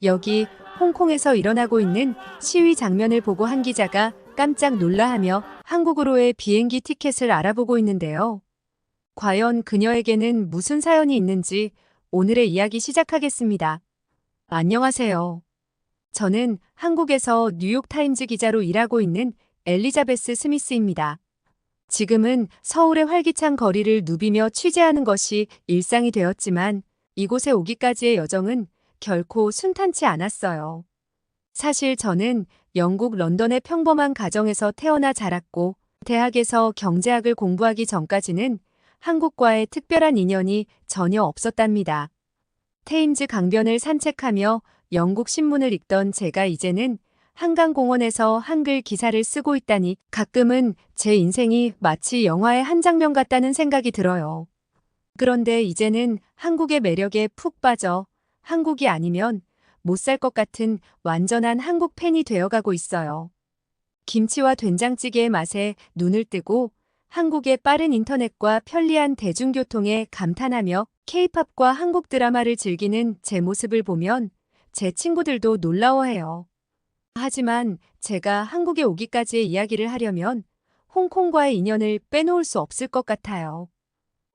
여기 홍콩에서 일어나고 있는 시위 장면을 보고 한 기자가 깜짝 놀라하며 한국으로의 비행기 티켓을 알아보고 있는데요. 과연 그녀에게는 무슨 사연이 있는지 오늘의 이야기 시작하겠습니다. 안녕하세요. 저는 한국에서 뉴욕타임즈 기자로 일하고 있는 엘리자베스 스미스입니다. 지금은 서울의 활기찬 거리를 누비며 취재하는 것이 일상이 되었지만 이곳에 오기까지의 여정은 결코 순탄치 않았어요. 사실 저는 영국 런던의 평범한 가정에서 태어나 자랐고 대학에서 경제학을 공부하기 전까지는 한국과의 특별한 인연이 전혀 없었답니다. 테임즈 강변을 산책하며 영국 신문을 읽던 제가 이제는 한강공원에서 한글 기사를 쓰고 있다니 가끔은 제 인생이 마치 영화의 한 장면 같다는 생각이 들어요. 그런데 이제는 한국의 매력에 푹 빠져 한국이 아니면 못 살 것 같은 완전한 한국 팬이 되어가고 있어요. 김치와 된장찌개의 맛에 눈을 뜨고 한국의 빠른 인터넷과 편리한 대중교통에 감탄하며 K-팝과 한국 드라마를 즐기는 제 모습을 보면 제 친구들도 놀라워해요. 하지만 제가 한국에 오기까지의 이야기를 하려면 홍콩과의 인연을 빼놓을 수 없을 것 같아요.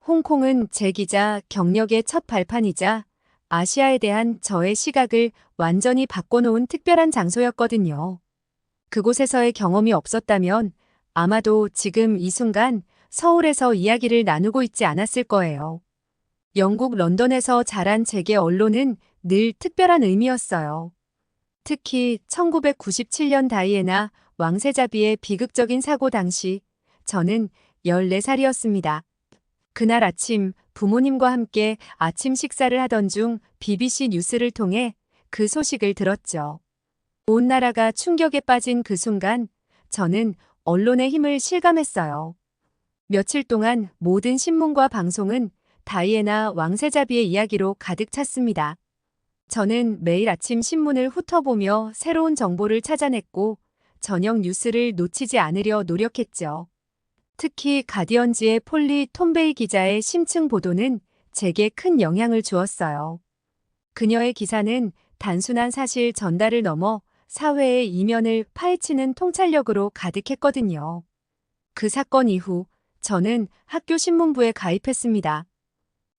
홍콩은 제 기자 경력의 첫 발판이자 아시아에 대한 저의 시각을 완전히 바꿔놓은 특별한 장소였거든요. 그곳에서의 경험이 없었다면 아마도 지금 이 순간 서울에서 이야기를 나누고 있지 않았을 거예요. 영국 런던에서 자란 제게 언론은 늘 특별한 의미였어요. 특히 1997년 다이애나 왕세자비의 비극적인 사고 당시 저는 14살이었습니다. 그날 아침 부모님과 함께 아침 식사를 하던 중 BBC 뉴스를 통해 그 소식을 들었죠. 온 나라가 충격에 빠진 그 순간 저는 언론의 힘을 실감했어요. 며칠 동안 모든 신문과 방송은 다이애나 왕세자비의 이야기로 가득 찼습니다. 저는 매일 아침 신문을 훑어보며 새로운 정보를 찾아냈고 저녁 뉴스를 놓치지 않으려 노력했죠. 특히 가디언지의 폴리 톰베이 기자의 심층 보도는 제게 큰 영향을 주었어요. 그녀의 기사는 단순한 사실 전달을 넘어 사회의 이면을 파헤치는 통찰력으로 가득했거든요. 그 사건 이후 저는 학교 신문부에 가입했습니다.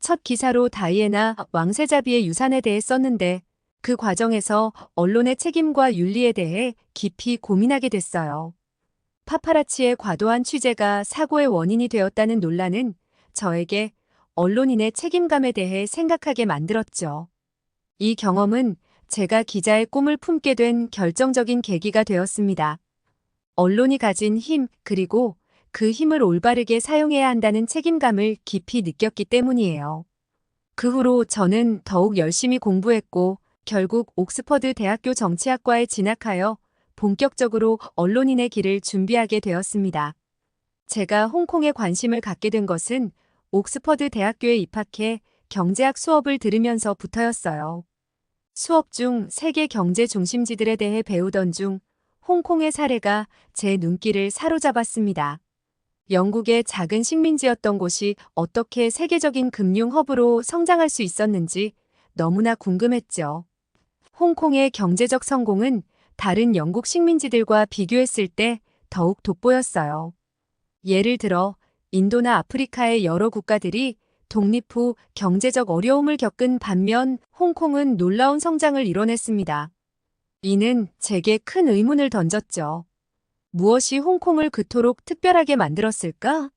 첫 기사로 다이애나 왕세자비의 유산에 대해 썼는데 그 과정에서 언론의 책임과 윤리에 대해 깊이 고민하게 됐어요. 파파라치의 과도한 취재가 사고의 원인이 되었다는 논란은 저에게 언론인의 책임감에 대해 생각하게 만들었죠. 이 경험은 제가 기자의 꿈을 품게 된 결정적인 계기가 되었습니다. 언론이 가진 힘, 그리고 그 힘을 올바르게 사용해야 한다는 책임감을 깊이 느꼈기 때문이에요. 그 후로 저는 더욱 열심히 공부했고 결국 옥스퍼드 대학교 정치학과에 진학하여 본격적으로 언론인의 길을 준비하게 되었습니다. 제가 홍콩에 관심을 갖게 된 것은 옥스퍼드 대학교에 입학해 경제학 수업을 들으면서부터였어요. 수업 중 세계 경제 중심지들에 대해 배우던 중 홍콩의 사례가 제 눈길을 사로잡았습니다. 영국의 작은 식민지였던 곳이 어떻게 세계적인 금융 허브로 성장할 수 있었는지 너무나 궁금했죠. 홍콩의 경제적 성공은 다른 영국 식민지들과 비교했을 때 더욱 돋보였어요. 예를 들어 인도나 아프리카의 여러 국가들이 독립 후 경제적 어려움을 겪은 반면 홍콩은 놀라운 성장을 이뤄냈습니다. 이는 제게 큰 의문을 던졌죠. 무엇이 홍콩을 그토록 특별하게 만들었을까?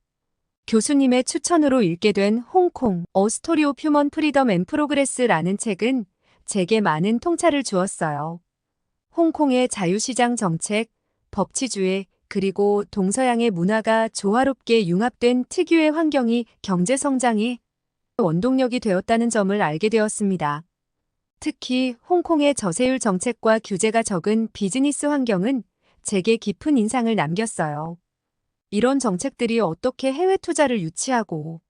교수님의 추천으로 읽게 된 홍콩, A Story of Human Freedom and Progress라는 책은 제게 많은 통찰을 주었어요. 홍콩의 자유시장 정책, 법치주의, 그리고 동서양의 문화가 조화롭게 융합된 특유의 환경이 경제성장의 원동력이 되었다는 점을 알게 되었습니다. 특히 홍콩의 저세율 정책과 규제가 적은 비즈니스 환경은 제게 깊은 인상을 남겼어요. 이런 정책들이 어떻게 해외 투자를 유치하고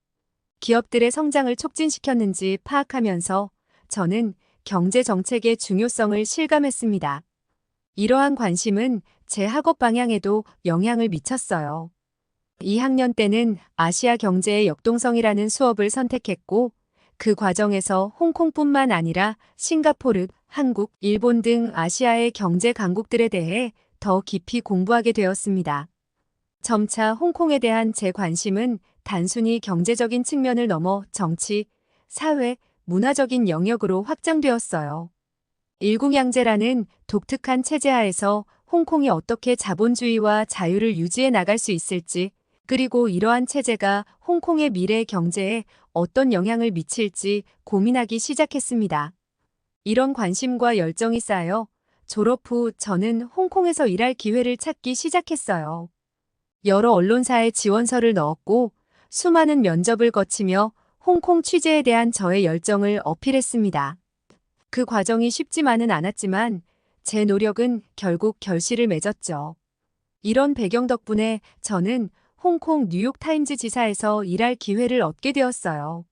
기업들의 성장을 촉진시켰는지 파악하면서 저는 경제 정책의 중요성을 실감했습니다. 이러한 관심은 제 학업 방향에도 영향을 미쳤어요. 2학년 때는 아시아 경제의 역동성이라는 수업을 선택했고 그 과정에서 홍콩뿐만 아니라 싱가포르, 한국, 일본 등 아시아의 경제 강국들에 대해 더 깊이 공부하게 되었습니다. 점차 홍콩에 대한 제 관심은 단순히 경제적인 측면을 넘어 정치, 사회, 문화적인 영역으로 확장되었어요. 일국양제라는 독특한 체제 하에서 홍콩이 어떻게 자본주의와 자유를 유지해 나갈 수 있을지, 그리고 이러한 체제가 홍콩의 미래 경제에 어떤 영향을 미칠지 고민하기 시작했습니다. 이런 관심과 열정이 쌓여 졸업 후 저는 홍콩에서 일할 기회를 찾기 시작했어요. 여러 언론사에 지원서를 넣었고 수많은 면접을 거치며 홍콩 취재에 대한 저의 열정을 어필했습니다. 그 과정이 쉽지만은 않았지만 제 노력은 결국 결실을 맺었죠. 이런 배경 덕분에 저는 홍콩 뉴욕타임즈 지사에서 일할 기회를 얻게 되었어요.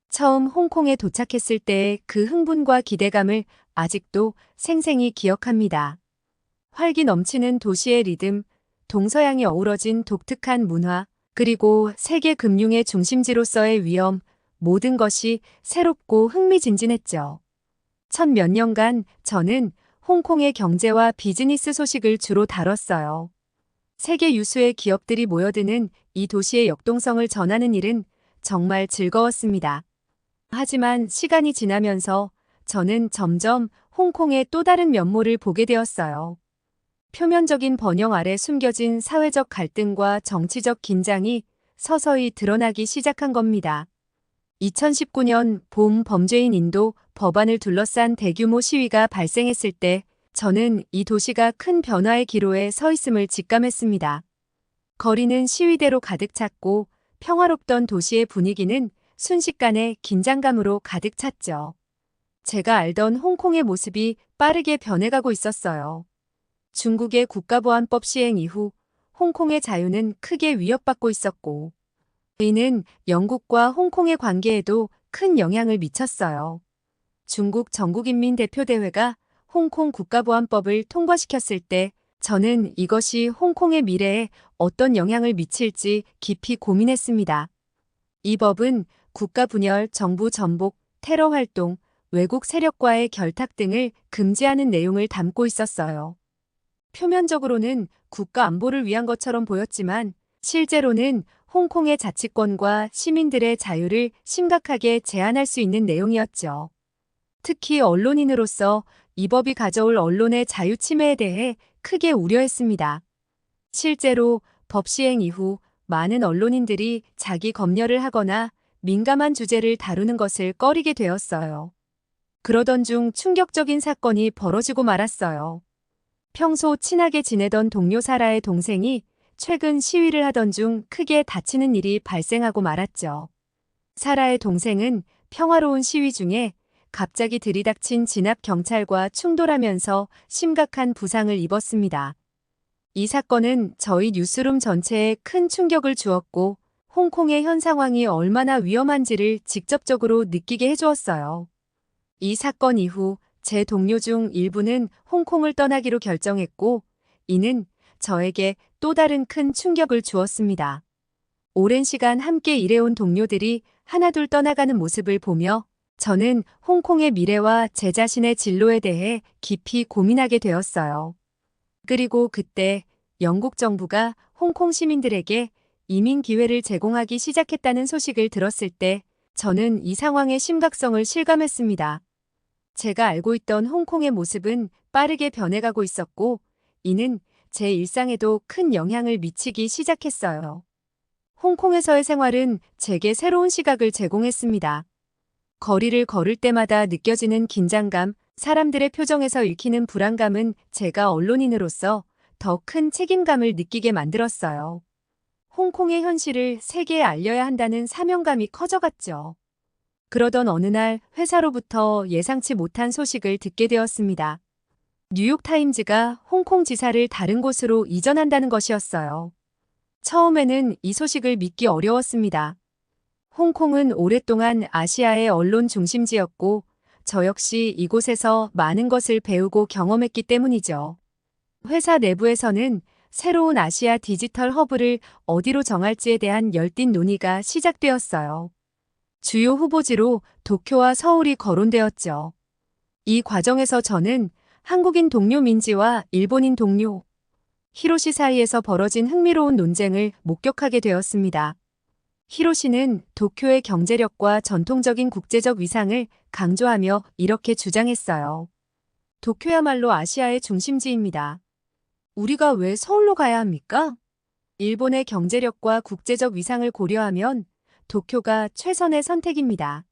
처음 홍콩에 도착했을 때의 그 흥분과 기대감을 아직도 생생히 기억합니다. 활기 넘치는 도시의 리듬, 동서양이 어우러진 독특한 문화, 그리고 세계 금융의 중심지로서의 위험, 모든 것이 새롭고 흥미진진했죠. 첫 몇 년간 저는 홍콩의 경제와 비즈니스 소식을 주로 다뤘어요. 세계 유수의 기업들이 모여드는 이 도시의 역동성을 전하는 일은 정말 즐거웠습니다. 하지만 시간이 지나면서 저는 점점 홍콩의 또 다른 면모를 보게 되었어요. 표면적인 번영 아래 숨겨진 사회적 갈등과 정치적 긴장이 서서히 드러나기 시작한 겁니다. 2019년 봄 범죄인 인도 법안을 둘러싼 대규모 시위가 발생했을 때 저는 이 도시가 큰 변화의 기로에 서 있음을 직감했습니다. 거리는 시위대로 가득 찼고 평화롭던 도시의 분위기는 순식간에 긴장감으로 가득 찼죠. 제가 알던 홍콩의 모습이 빠르게 변해가고 있었어요. 중국의 국가보안법 시행 이후 홍콩의 자유는 크게 위협받고 있었고 이는 영국과 홍콩의 관계에도 큰 영향을 미쳤어요. 중국 전국인민대표대회가 홍콩 국가보안법을 통과시켰을 때 저는 이것이 홍콩의 미래에 어떤 영향을 미칠지 깊이 고민했습니다. 이 법은 국가 분열, 정부 전복, 테러 활동, 외국 세력과의 결탁 등을 금지하는 내용을 담고 있었어요. 표면적으로는 국가 안보를 위한 것처럼 보였지만 실제로는 홍콩의 자치권과 시민들의 자유를 심각하게 제한할 수 있는 내용이었죠. 특히 언론인으로서 이 법이 가져올 언론의 자유 침해에 대해 크게 우려했습니다. 실제로 법 시행 이후 많은 언론인들이 자기 검열을 하거나 민감한 주제를 다루는 것을 꺼리게 되었어요. 그러던 중 충격적인 사건이 벌어지고 말았어요. 평소 친하게 지내던 동료 사라의 동생이 최근 시위를 하던 중 크게 다치는 일이 발생하고 말았죠. 사라의 동생은 평화로운 시위 중에 갑자기 들이닥친 진압 경찰과 충돌하면서 심각한 부상을 입었습니다. 이 사건은 저희 뉴스룸 전체에 큰 충격을 주었고 홍콩의 현 상황이 얼마나 위험한지를 직접적으로 느끼게 해주었어요. 이 사건 이후 제 동료 중 일부는 홍콩을 떠나기로 결정했고 이는 저에게 또 다른 큰 충격을 주었습니다. 오랜 시간 함께 일해온 동료들이 하나둘 떠나가는 모습을 보며 저는 홍콩의 미래와 제 자신의 진로에 대해 깊이 고민하게 되었어요. 그리고 그때 영국 정부가 홍콩 시민들에게 이민 기회를 제공하기 시작했다는 소식을 들었을 때 저는 이 상황의 심각성을 실감했습니다. 제가 알고 있던 홍콩의 모습은 빠르게 변해가고 있었고 이는 제 일상에도 큰 영향을 미치기 시작했어요. 홍콩에서의 생활은 제게 새로운 시각을 제공했습니다. 거리를 걸을 때마다 느껴지는 긴장감, 사람들의 표정에서 읽히는 불안감은 제가 언론인으로서 더 큰 책임감을 느끼게 만들었어요. 홍콩의 현실을 세계에 알려야 한다는 사명감이 커져갔죠. 그러던 어느 날 회사로부터 예상치 못한 소식을 듣게 되었습니다. 뉴욕타임즈가 홍콩 지사를 다른 곳으로 이전한다는 것이었어요. 처음에는 이 소식을 믿기 어려웠습니다. 홍콩은 오랫동안 아시아의 언론 중심지였고 저 역시 이곳에서 많은 것을 배우고 경험했기 때문이죠. 회사 내부에서는 새로운 아시아 디지털 허브를 어디로 정할지에 대한 열띤 논의가 시작되었어요. 주요 후보지로 도쿄와 서울이 거론되었죠. 이 과정에서 저는 한국인 동료 민지와 일본인 동료 히로시 사이에서 벌어진 흥미로운 논쟁을 목격하게 되었습니다. 히로시는 도쿄의 경제력과 전통적인 국제적 위상을 강조하며 이렇게 주장했어요. 도쿄야말로 아시아의 중심지입니다. 우리가 왜 서울로 가야 합니까? 일본의 경제력과 국제적 위상을 고려하면 도쿄가 최선의 선택입니다.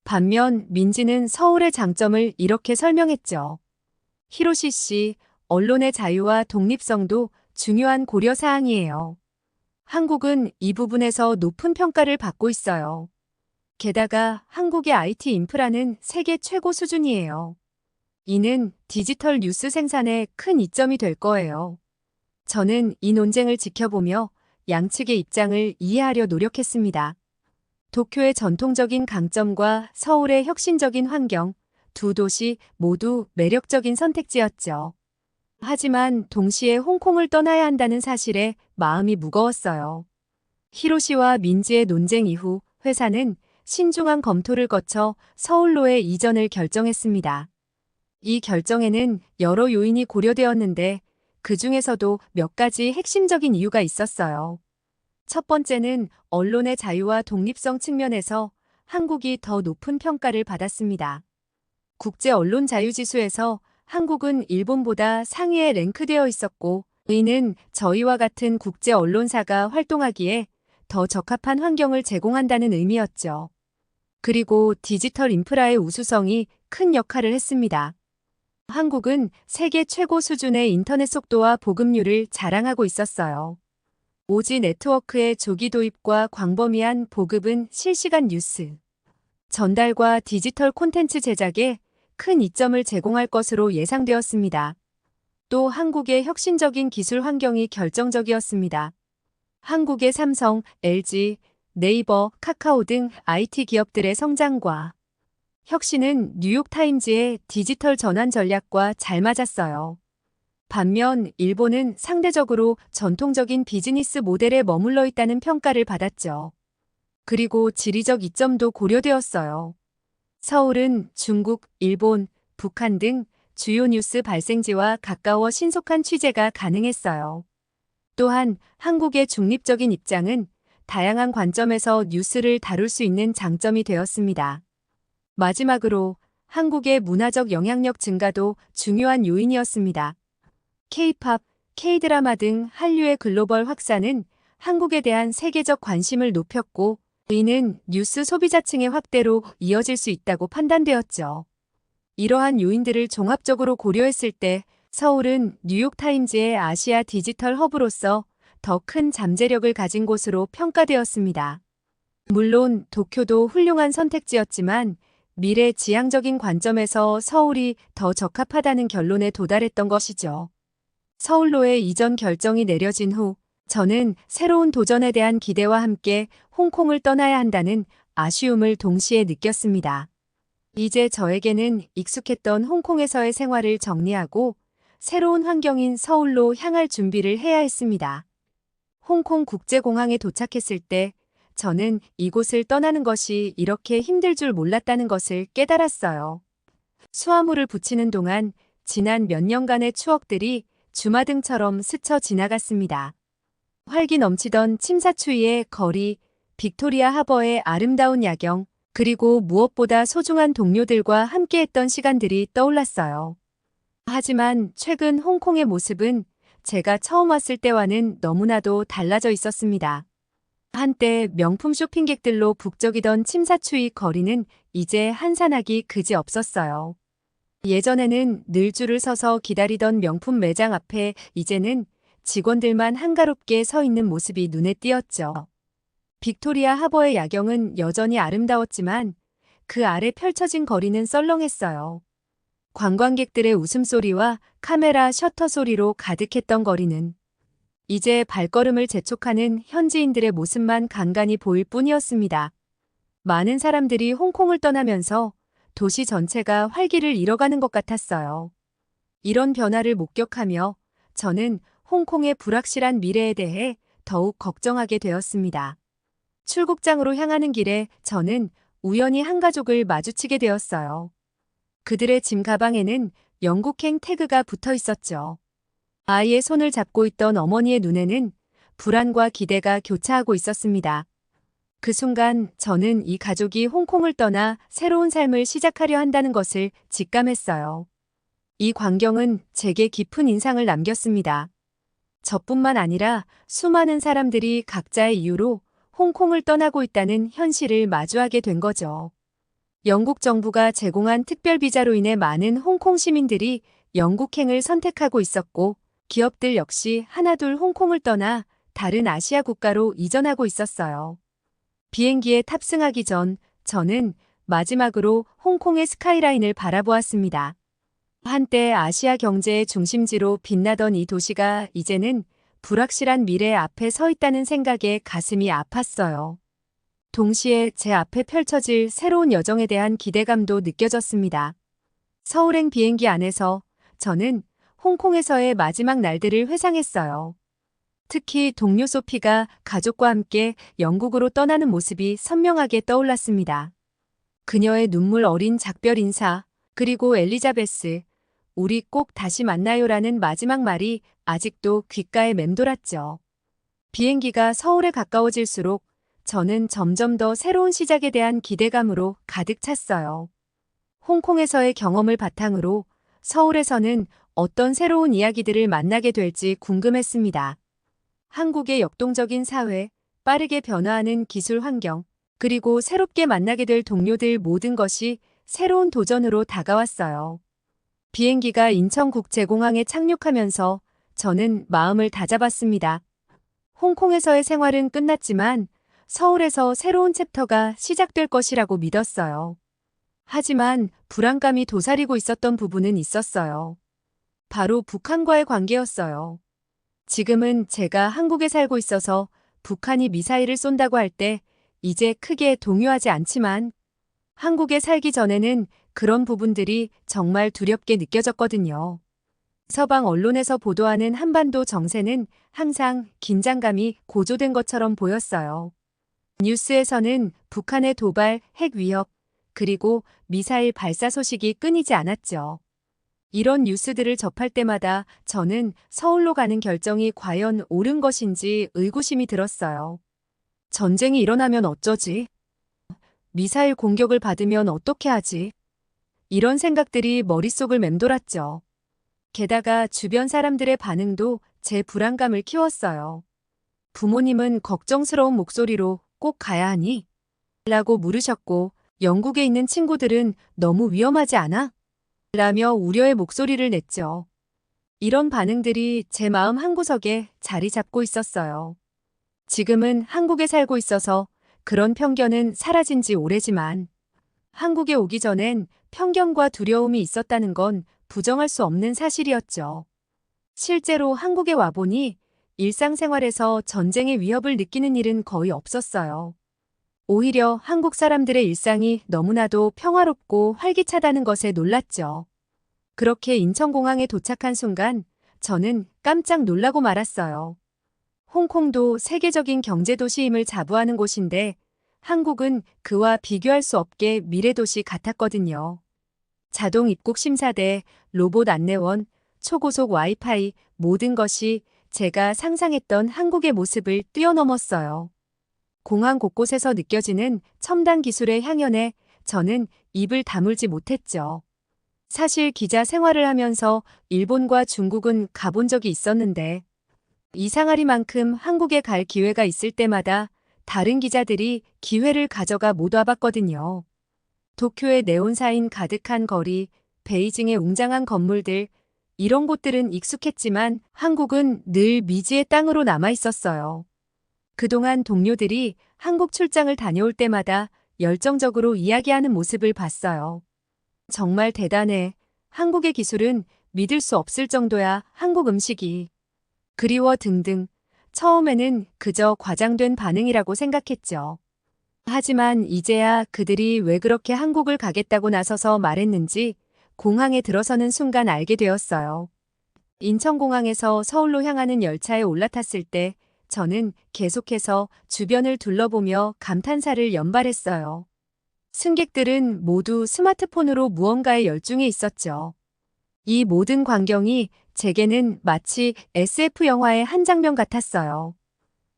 반면 민지는 서울의 장점을 이렇게 설명했죠. 히로시 씨, 언론의 자유와 독립성도 중요한 고려 사항이에요. 한국은 이 부분에서 높은 평가를 받고 있어요. 게다가 한국의 IT 인프라는 세계 최고 수준이에요. 이는 디지털 뉴스 생산에 큰 이점이 될 거예요. 저는 이 논쟁을 지켜보며 양측의 입장을 이해하려 노력했습니다. 도쿄의 전통적인 강점과 서울의 혁신적인 환경, 두 도시 모두 매력적인 선택지였죠. 하지만 동시에 홍콩을 떠나야 한다는 사실에 마음이 무거웠어요. 히로시와 민지의 논쟁 이후 회사는 신중한 검토를 거쳐 서울로의 이전을 결정했습니다. 이 결정에는 여러 요인이 고려되었는데 그 중에서도 몇 가지 핵심적인 이유가 있었어요. 첫 번째는 언론의 자유와 독립성 측면에서 한국이 더 높은 평가를 받았습니다. 국제 언론 자유 지수에서 한국은 일본보다 상위에 랭크되어 있었고, 이는 저희와 같은 국제 언론사가 활동하기에 더 적합한 환경을 제공한다는 의미였죠. 그리고 디지털 인프라의 우수성이 큰 역할을 했습니다. 한국은 세계 최고 수준의 인터넷 속도와 보급률을 자랑하고 있었어요. 5G 네트워크의 조기 도입과 광범위한 보급은 실시간 뉴스 전달과 디지털 콘텐츠 제작에 큰 이점을 제공할 것으로 예상되었습니다. 또 한국의 혁신적인 기술 환경이 결정적이었습니다. 한국의 삼성, LG, 네이버, 카카오 등 IT 기업들의 성장과 혁신은 뉴욕타임즈의 디지털 전환 전략과 잘 맞았어요. 반면 일본은 상대적으로 전통적인 비즈니스 모델에 머물러 있다는 평가를 받았죠. 그리고 지리적 이점도 고려되었어요. 서울은 중국, 일본, 북한 등 주요 뉴스 발생지와 가까워 신속한 취재가 가능했어요. 또한 한국의 중립적인 입장은 다양한 관점에서 뉴스를 다룰 수 있는 장점이 되었습니다. 마지막으로 한국의 문화적 영향력 증가도 중요한 요인이었습니다. K-팝, K-드라마 등 한류의 글로벌 확산은 한국에 대한 세계적 관심을 높였고, 이는 뉴스 소비자층의 확대로 이어질 수 있다고 판단되었죠. 이러한 요인들을 종합적으로 고려했을 때 서울은 뉴욕타임즈의 아시아 디지털 허브로서 더 큰 잠재력을 가진 곳으로 평가되었습니다. 물론 도쿄도 훌륭한 선택지였지만 미래 지향적인 관점에서 서울이 더 적합하다는 결론에 도달했던 것이죠. 서울로의 이전 결정이 내려진 후 저는 새로운 도전에 대한 기대와 함께 홍콩을 떠나야 한다는 아쉬움을 동시에 느꼈습니다. 이제 저에게는 익숙했던 홍콩에서의 생활을 정리하고 새로운 환경인 서울로 향할 준비를 해야 했습니다. 홍콩 국제공항에 도착했을 때 저는 이곳을 떠나는 것이 이렇게 힘들 줄 몰랐다는 것을 깨달았어요. 수화물을 붙이는 동안 지난 몇 년간의 추억들이 주마등처럼 스쳐 지나갔습니다. 활기 넘치던 침사추이의 거리, 빅토리아 하버의 아름다운 야경, 그리고 무엇보다 소중한 동료들과 함께했던 시간들이 떠올랐어요. 하지만 최근 홍콩의 모습은 제가 처음 왔을 때와는 너무나도 달라져 있었습니다. 한때 명품 쇼핑객들로 북적이던 침사추이 거리는 이제 한산하기 그지없었어요. 예전에는 늘 줄을 서서 기다리던 명품 매장 앞에 이제는 직원들만 한가롭게 서 있는 모습이 눈에 띄었죠. 빅토리아 하버의 야경은 여전히 아름다웠지만 그 아래 펼쳐진 거리는 썰렁했어요. 관광객들의 웃음소리와 카메라 셔터 소리로 가득했던 거리는 이제 발걸음을 재촉하는 현지인들의 모습만 간간히 보일 뿐이었습니다. 많은 사람들이 홍콩을 떠나면서 도시 전체가 활기를 잃어가는 것 같았어요. 이런 변화를 목격하며 저는 홍콩의 불확실한 미래에 대해 더욱 걱정하게 되었습니다. 출국장으로 향하는 길에 저는 우연히 한 가족을 마주치게 되었어요. 그들의 짐 가방에는 영국행 태그가 붙어 있었죠. 아이의 손을 잡고 있던 어머니의 눈에는 불안과 기대가 교차하고 있었습니다. 그 순간 저는 이 가족이 홍콩을 떠나 새로운 삶을 시작하려 한다는 것을 직감했어요. 이 광경은 제게 깊은 인상을 남겼습니다. 저뿐만 아니라 수많은 사람들이 각자의 이유로 홍콩을 떠나고 있다는 현실을 마주하게 된 거죠. 영국 정부가 제공한 특별 비자로 인해 많은 홍콩 시민들이 영국행을 선택하고 있었고, 기업들 역시 하나둘 홍콩을 떠나 다른 아시아 국가로 이전하고 있었어요. 비행기에 탑승하기 전 저는 마지막으로 홍콩의 스카이라인을 바라보았습니다. 한때 아시아 경제의 중심지로 빛나던 이 도시가 이제는 불확실한 미래 앞에 서 있다는 생각에 가슴이 아팠어요. 동시에 제 앞에 펼쳐질 새로운 여정에 대한 기대감도 느껴졌습니다. 서울행 비행기 안에서 저는 홍콩에서의 마지막 날들을 회상했어요. 특히 동료 소피가 가족과 함께 영국으로 떠나는 모습이 선명하게 떠올랐습니다. 그녀의 눈물 어린 작별 인사, 그리고 엘리자베스, 우리 꼭 다시 만나요라는 마지막 말이 아직도 귓가에 맴돌았죠. 비행기가 서울에 가까워질수록 저는 점점 더 새로운 시작에 대한 기대감으로 가득 찼어요. 홍콩에서의 경험을 바탕으로 서울에서는 어떤 새로운 이야기들을 만나게 될지 궁금했습니다. 한국의 역동적인 사회, 빠르게 변화하는 기술 환경, 그리고 새롭게 만나게 될 동료들 모든 것이 새로운 도전으로 다가왔어요. 비행기가 인천국제공항에 착륙하면서 저는 마음을 다잡았습니다. 홍콩에서의 생활은 끝났지만 서울에서 새로운 챕터가 시작될 것이라고 믿었어요. 하지만 불안감이 도사리고 있었던 부분은 있었어요. 바로 북한과의 관계였어요. 지금은 제가 한국에 살고 있어서 북한이 미사일을 쏜다고 할 때 이제 크게 동요하지 않지만 한국에 살기 전에는 그런 부분들이 정말 두렵게 느껴졌거든요. 서방 언론에서 보도하는 한반도 정세는 항상 긴장감이 고조된 것처럼 보였어요. 뉴스에서는 북한의 도발, 핵 위협, 그리고 미사일 발사 소식이 끊이지 않았죠. 이런 뉴스들을 접할 때마다 저는 서울로 가는 결정이 과연 옳은 것인지 의구심이 들었어요. 전쟁이 일어나면 어쩌지? 미사일 공격을 받으면 어떻게 하지? 이런 생각들이 머릿속을 맴돌았죠. 게다가 주변 사람들의 반응도 제 불안감을 키웠어요. 부모님은 걱정스러운 목소리로 꼭 가야 하니? 라고 물으셨고, 영국에 있는 친구들은 너무 위험하지 않아? 라며 우려의 목소리를 냈죠. 이런 반응들이 제 마음 한구석에 자리 잡고 있었어요. 지금은 한국에 살고 있어서 그런 편견은 사라진 지 오래지만 한국에 오기 전엔 편견과 두려움이 있었다는 건 부정할 수 없는 사실이었죠. 실제로 한국에 와보니 일상생활에서 전쟁의 위협을 느끼는 일은 거의 없었어요. 오히려 한국 사람들의 일상이 너무나도 평화롭고 활기차다는 것에 놀랐죠. 그렇게 인천공항에 도착한 순간 저는 깜짝 놀라고 말았어요. 홍콩도 세계적인 경제도시임을 자부하는 곳인데 한국은 그와 비교할 수 없게 미래도시 같았거든요. 자동 입국 심사대, 로봇 안내원, 초고속 와이파이 모든 것이 제가 상상했던 한국의 모습을 뛰어넘었어요. 공항 곳곳에서 느껴지는 첨단 기술의 향연에 저는 입을 다물지 못했죠. 사실 기자 생활을 하면서 일본과 중국은 가본 적이 있었는데 이상하리만큼 한국에 갈 기회가 있을 때마다 다른 기자들이 기회를 가져가 못 와봤거든요. 도쿄의 네온사인 가득한 거리, 베이징의 웅장한 건물들, 이런 곳들은 익숙했지만 한국은 늘 미지의 땅으로 남아 있었어요. 그동안 동료들이 한국 출장을 다녀올 때마다 열정적으로 이야기하는 모습을 봤어요. 정말 대단해. 한국의 기술은 믿을 수 없을 정도야. 한국 음식이. 그리워 등등. 처음에는 그저 과장된 반응이라고 생각했죠. 하지만 이제야 그들이 왜 그렇게 한국을 가겠다고 나서서 말했는지 공항에 들어서는 순간 알게 되었어요. 인천공항에서 서울로 향하는 열차에 올라탔을 때 저는 계속해서 주변을 둘러보며 감탄사를 연발했어요. 승객들은 모두 스마트폰으로 무언가에 열중해 있었죠. 이 모든 광경이 제게는 마치 SF 영화의 한 장면 같았어요.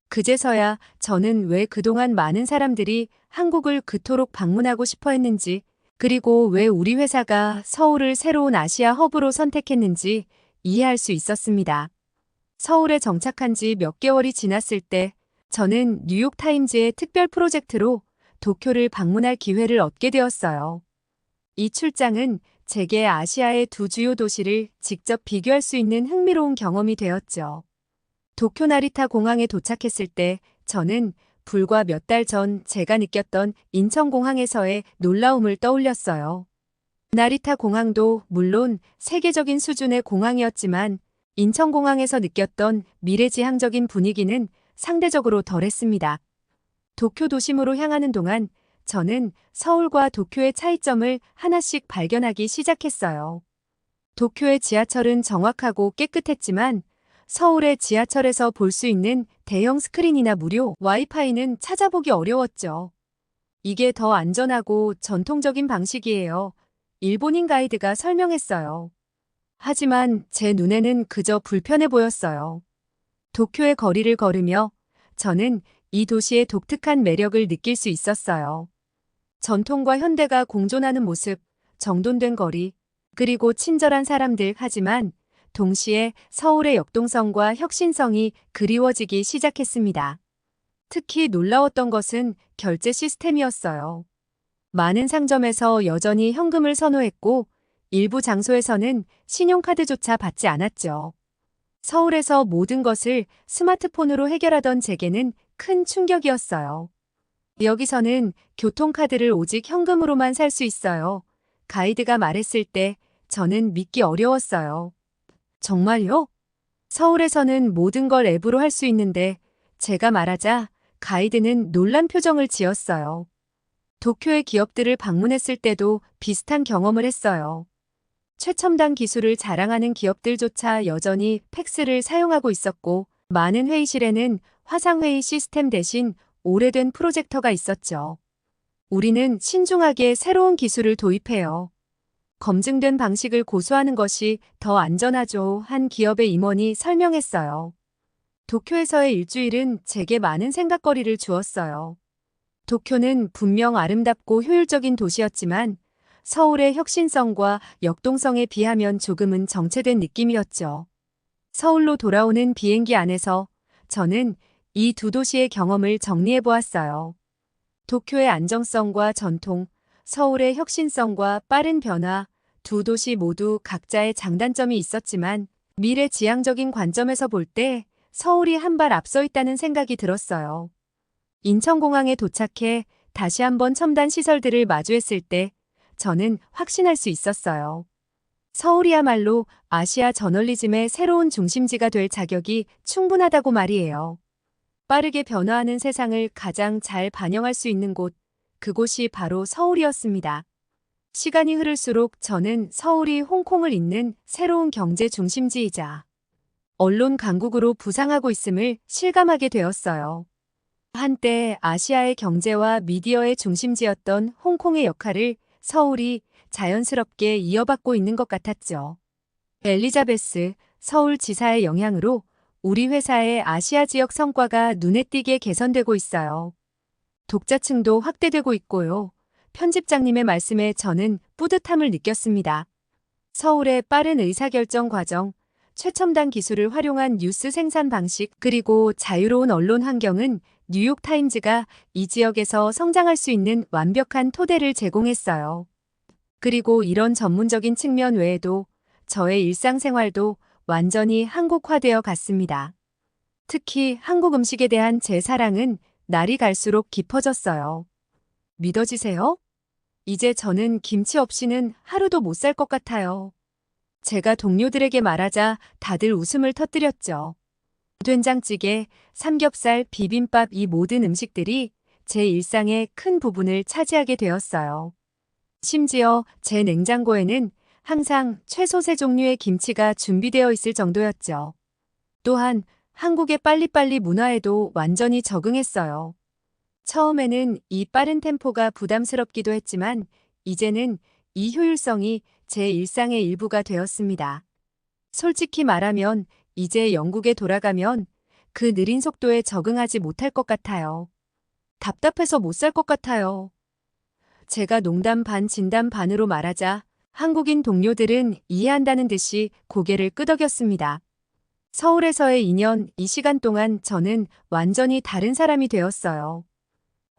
그제서야 저는 왜 그동안 많은 사람들이 한국을 그토록 방문하고 싶어 했는지, 그리고 왜 우리 회사가 서울을 새로운 아시아 허브로 선택했는지 이해할 수 있었습니다. 서울에 정착한 지 몇 개월이 지났을 때 저는 뉴욕타임즈의 특별 프로젝트로 도쿄를 방문할 기회를 얻게 되었어요. 이 출장은 제게 아시아의 두 주요 도시를 직접 비교할 수 있는 흥미로운 경험이 되었죠. 도쿄 나리타 공항에 도착했을 때 저는 불과 몇 달 전 제가 느꼈던 인천공항에서의 놀라움을 떠올렸어요. 나리타 공항도 물론 세계적인 수준의 공항이었지만 인천공항에서 느꼈던 미래지향적인 분위기는 상대적으로 덜했습니다. 도쿄 도심으로 향하는 동안 저는 서울과 도쿄의 차이점을 하나씩 발견하기 시작했어요. 도쿄의 지하철은 정확하고 깨끗했지만 서울의 지하철에서 볼 수 있는 대형 스크린이나 무료 와이파이는 찾아보기 어려웠죠. 이게 더 안전하고 전통적인 방식이에요. 일본인 가이드가 설명했어요. 하지만 제 눈에는 그저 불편해 보였어요. 도쿄의 거리를 걸으며 저는 이 도시의 독특한 매력을 느낄 수 있었어요. 전통과 현대가 공존하는 모습, 정돈된 거리, 그리고 친절한 사람들. 하지만 동시에 서울의 역동성과 혁신성이 그리워지기 시작했습니다. 특히 놀라웠던 것은 결제 시스템이었어요. 많은 상점에서 여전히 현금을 선호했고 일부 장소에서는 신용카드조차 받지 않았죠. 서울에서 모든 것을 스마트폰으로 해결하던 제게는 큰 충격이었어요. 여기서는 교통카드를 오직 현금으로만 살 수 있어요. 가이드가 말했을 때 저는 믿기 어려웠어요. 정말요? 서울에서는 모든 걸 앱으로 할 수 있는데 제가 말하자 가이드는 놀란 표정을 지었어요. 도쿄의 기업들을 방문했을 때도 비슷한 경험을 했어요. 최첨단 기술을 자랑하는 기업들조차 여전히 팩스를 사용하고 있었고 많은 회의실에는 화상회의 시스템 대신 오래된 프로젝터가 있었죠. 우리는 신중하게 새로운 기술을 도입해요. 검증된 방식을 고수하는 것이 더 안전하죠. 한 기업의 임원이 설명했어요. 도쿄에서의 일주일은 제게 많은 생각거리를 주었어요. 도쿄는 분명 아름답고 효율적인 도시였지만 서울의 혁신성과 역동성에 비하면 조금은 정체된 느낌이었죠. 서울로 돌아오는 비행기 안에서 저는 이 두 도시의 경험을 정리해 보았어요. 도쿄의 안정성과 전통, 서울의 혁신성과 빠른 변화, 두 도시 모두 각자의 장단점이 있었지만 미래지향적인 관점에서 볼 때 서울이 한 발 앞서 있다는 생각이 들었어요. 인천공항에 도착해 다시 한번 첨단 시설들을 마주했을 때 저는 확신할 수 있었어요. 서울이야말로 아시아 저널리즘의 새로운 중심지가 될 자격이 충분하다고 말이에요. 빠르게 변화하는 세상을 가장 잘 반영할 수 있는 곳, 그곳이 바로 서울이었습니다. 시간이 흐를수록 저는 서울이 홍콩을 잇는 새로운 경제 중심지이자 언론 강국으로 부상하고 있음을 실감하게 되었어요. 한때 아시아의 경제와 미디어의 중심지였던 홍콩의 역할을 서울이 자연스럽게 이어받고 있는 것 같았죠. 엘리자베스 서울지사의 영향으로 우리 회사의 아시아 지역 성과가 눈에 띄게 개선되고 있어요. 독자층도 확대되고 있고요. 편집장님의 말씀에 저는 뿌듯함을 느꼈습니다. 서울의 빠른 의사결정 과정, 최첨단 기술을 활용한 뉴스 생산 방식, 그리고 자유로운 언론 환경은 뉴욕타임즈가 이 지역에서 성장할 수 있는 완벽한 토대를 제공했어요. 그리고 이런 전문적인 측면 외에도 저의 일상생활도 완전히 한국화되어 갔습니다. 특히 한국 음식에 대한 제 사랑은 날이 갈수록 깊어졌어요. 믿어지세요? 이제 저는 김치 없이는 하루도 못 살 것 같아요. 제가 동료들에게 말하자 다들 웃음을 터뜨렸죠. 된장찌개, 삼겹살, 비빔밥 이 모든 음식들이 제 일상의 큰 부분을 차지하게 되었어요. 심지어 제 냉장고에는 항상 최소 3종류의 김치가 준비되어 있을 정도였죠. 또한 한국의 빨리빨리 문화에도 완전히 적응했어요. 처음에는 이 빠른 템포가 부담스럽기도 했지만 이제는 이 효율성이 제 일상의 일부가 되었습니다. 솔직히 말하면 이제 영국에 돌아가면 그 느린 속도에 적응하지 못할 것 같아요. 답답해서 못 살 것 같아요. 제가 농담 반 진담 반으로 말하자 한국인 동료들은 이해한다는 듯이 고개를 끄덕였습니다. 서울에서의 2년, 이 시간 동안 저는 완전히 다른 사람이 되었어요.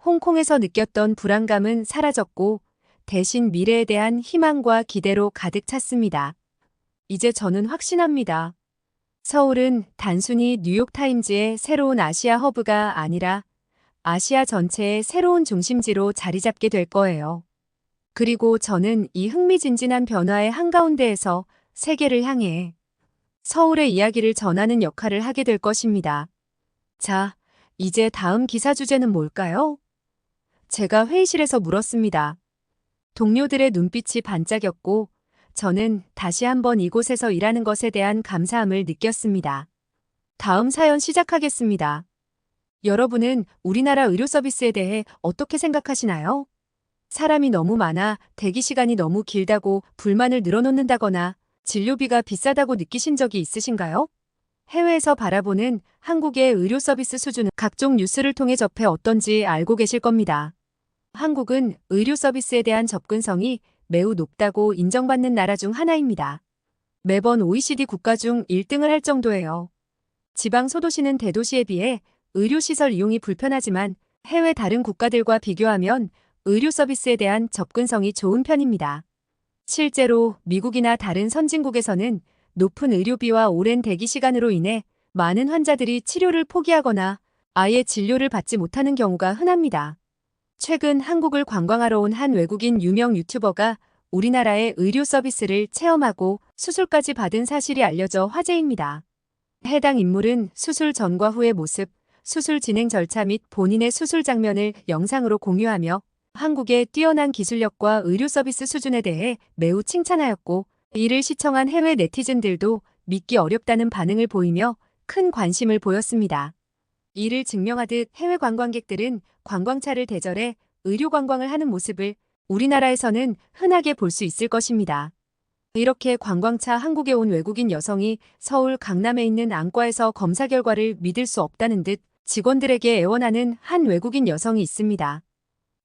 홍콩에서 느꼈던 불안감은 사라졌고 대신 미래에 대한 희망과 기대로 가득 찼습니다. 이제 저는 확신합니다. 서울은 단순히 뉴욕타임즈의 새로운 아시아 허브가 아니라 아시아 전체의 새로운 중심지로 자리 잡게 될 거예요. 그리고 저는 이 흥미진진한 변화의 한가운데에서 세계를 향해 서울의 이야기를 전하는 역할을 하게 될 것입니다. 자, 이제 다음 기사 주제는 뭘까요? 제가 회의실에서 물었습니다. 동료들의 눈빛이 반짝였고 저는 다시 한번 이곳에서 일하는 것에 대한 감사함을 느꼈습니다. 다음 사연 시작하겠습니다. 여러분은 우리나라 의료 서비스에 대해 어떻게 생각하시나요? 사람이 너무 많아 대기 시간이 너무 길다고 불만을 늘어놓는다거나 진료비가 비싸다고 느끼신 적이 있으신가요? 해외에서 바라보는 한국의 의료 서비스 수준은 각종 뉴스를 통해 접해 어떤지 알고 계실 겁니다. 한국은 의료 서비스에 대한 접근성이 매우 높다고 인정받는 나라 중 하나입니다. 매번 OECD 국가 중 1등을 할 정도예요. 지방 소도시는 대도시에 비해 의료시설 이용이 불편하지만 해외 다른 국가들과 비교하면 의료 서비스에 대한 접근성이 좋은 편입니다. 실제로 미국이나 다른 선진국에서는 높은 의료비와 오랜 대기 시간으로 인해 많은 환자들이 치료를 포기하거나 아예 진료를 받지 못하는 경우가 흔합니다. 최근 한국을 관광하러 온 한 외국인 유명 유튜버가 우리나라의 의료 서비스를 체험하고 수술까지 받은 사실이 알려져 화제입니다. 해당 인물은 수술 전과 후의 모습, 수술 진행 절차 및 본인의 수술 장면을 영상으로 공유하며 한국의 뛰어난 기술력과 의료 서비스 수준에 대해 매우 칭찬하였고 이를 시청한 해외 네티즌들도 믿기 어렵다는 반응을 보이며 큰 관심을 보였습니다. 이를 증명하듯 해외 관광객들은 관광차를 대절해 의료 관광을 하는 모습을 우리나라에서는 흔하게 볼 수 있을 것입니다. 이렇게 관광차 한국에 온 외국인 여성이 서울 강남에 있는 안과에서 검사 결과를 믿을 수 없다는 듯 직원들에게 애원하는 한 외국인 여성이 있습니다.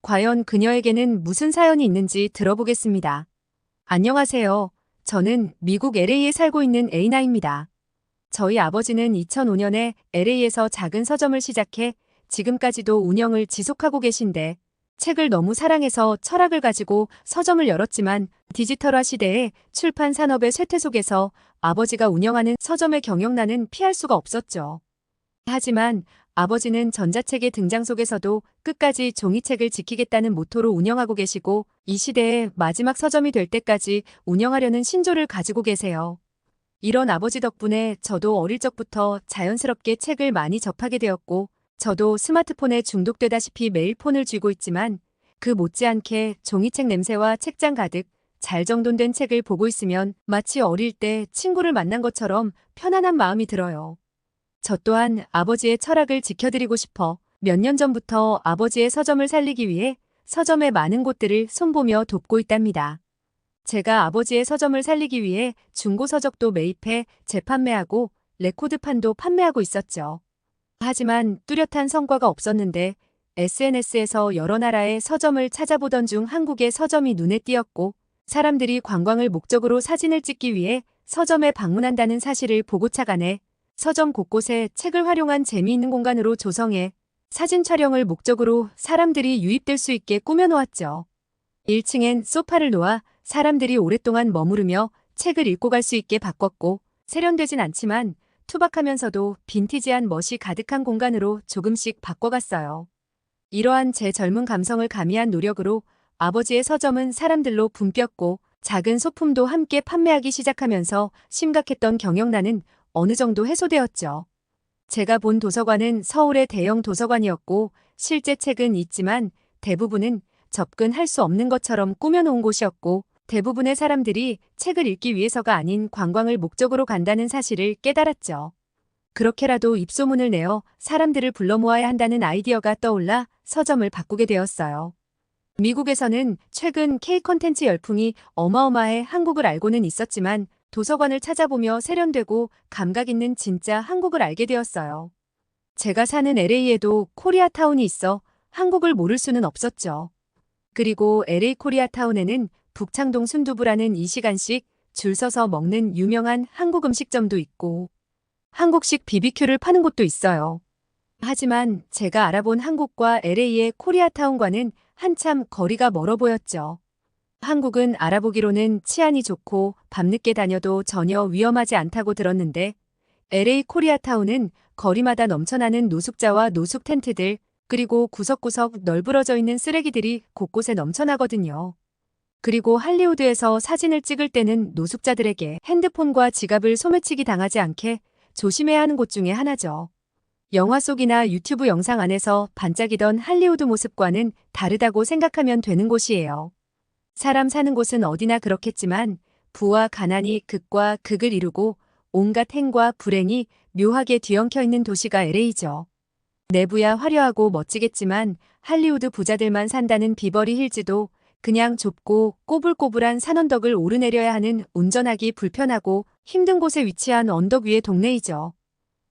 과연 그녀에게는 무슨 사연이 있는지 들어보겠습니다. 안녕하세요. 저는 미국 LA에 살고 있는 에이나입니다. 저희 아버지는 2005년에 LA에서 작은 서점을 시작해 지금까지도 운영을 지속하고 계신데 책을 너무 사랑해서 철학을 가지고 서점을 열었지만 디지털화 시대에 출판 산업의 쇠퇴 속에서 아버지가 운영하는 서점의 경영난은 피할 수가 없었죠. 하지만 아버지는 전자책의 등장 속에서도 끝까지 종이책을 지키겠다는 모토로 운영하고 계시고 이 시대의 마지막 서점이 될 때까지 운영하려는 신조를 가지고 계세요. 이런 아버지 덕분에 저도 어릴 적부터 자연스럽게 책을 많이 접하게 되었고 저도 스마트폰에 중독되다시피 매일 폰을 쥐고 있지만 그 못지않게 종이책 냄새와 책장 가득 잘 정돈된 책을 보고 있으면 마치 어릴 때 친구를 만난 것처럼 편안한 마음이 들어요. 저 또한 아버지의 철학을 지켜드리고 싶어 몇 년 전부터 아버지의 서점을 살리기 위해 서점의 많은 곳들을 손보며 돕고 있답니다. 제가 아버지의 서점을 살리기 위해 중고 서적도 매입해 재판매하고 레코드판도 판매하고 있었죠. 하지만 뚜렷한 성과가 없었는데 SNS에서 여러 나라의 서점을 찾아보던 중 한국의 서점이 눈에 띄었고 사람들이 관광을 목적으로 사진을 찍기 위해 서점에 방문한다는 사실을 보고 착안해 서점 곳곳에 책을 활용한 재미있는 공간으로 조성해 사진 촬영을 목적으로 사람들이 유입될 수 있게 꾸며놓았죠. 1층엔 소파를 놓아 사람들이 오랫동안 머무르며 책을 읽고 갈 수 있게 바꿨고 세련되진 않지만 투박하면서도 빈티지한 멋이 가득한 공간으로 조금씩 바꿔갔어요. 이러한 제 젊은 감성을 가미한 노력으로 아버지의 서점은 사람들로 붐볐고 작은 소품도 함께 판매하기 시작하면서 심각했던 경영난은 어느 정도 해소되었죠. 제가 본 도서관은 서울의 대형 도서관이었고 실제 책은 있지만 대부분은 접근할 수 없는 것처럼 꾸며놓은 곳이었고 대부분의 사람들이 책을 읽기 위해서가 아닌 관광을 목적으로 간다는 사실을 깨달았죠. 그렇게라도 입소문을 내어 사람들을 불러 모아야 한다는 아이디어가 떠올라 서점을 바꾸게 되었어요. 미국에서는 최근 K 콘텐츠 열풍이 어마어마해 한국을 알고는 있었지만 도서관을 찾아보며 세련되고 감각 있는 진짜 한국을 알게 되었어요. 제가 사는 LA에도 코리아타운이 있어 한국을 모를 수는 없었죠. 그리고 LA 코리아타운에는 북창동 순두부라는 2시간씩 줄 서서 먹는 유명한 한국 음식점도 있고 한국식 BBQ를 파는 곳도 있어요. 하지만 제가 알아본 한국과 LA의 코리아타운과는 한참 거리가 멀어 보였죠. 한국은 알아보기로는 치안이 좋고 밤늦게 다녀도 전혀 위험하지 않다고 들었는데 LA 코리아타운은 거리마다 넘쳐나는 노숙자와 노숙 텐트들 그리고 구석구석 널브러져 있는 쓰레기들이 곳곳에 넘쳐나거든요. 그리고 할리우드에서 사진을 찍을 때는 노숙자들에게 핸드폰과 지갑을 소매치기 당하지 않게 조심해야 하는 곳 중에 하나죠. 영화 속이나 유튜브 영상 안에서 반짝이던 할리우드 모습과는 다르다고 생각하면 되는 곳이에요. 사람 사는 곳은 어디나 그렇겠지만 부와 가난이 극과 극을 이루고 온갖 행과 불행이 묘하게 뒤엉켜 있는 도시가 LA죠. 내부야 화려하고 멋지겠지만 할리우드 부자들만 산다는 비버리 힐즈도 그냥 좁고 꼬불꼬불한 산언덕을 오르내려야 하는 운전하기 불편하고 힘든 곳에 위치한 언덕 위의 동네이죠.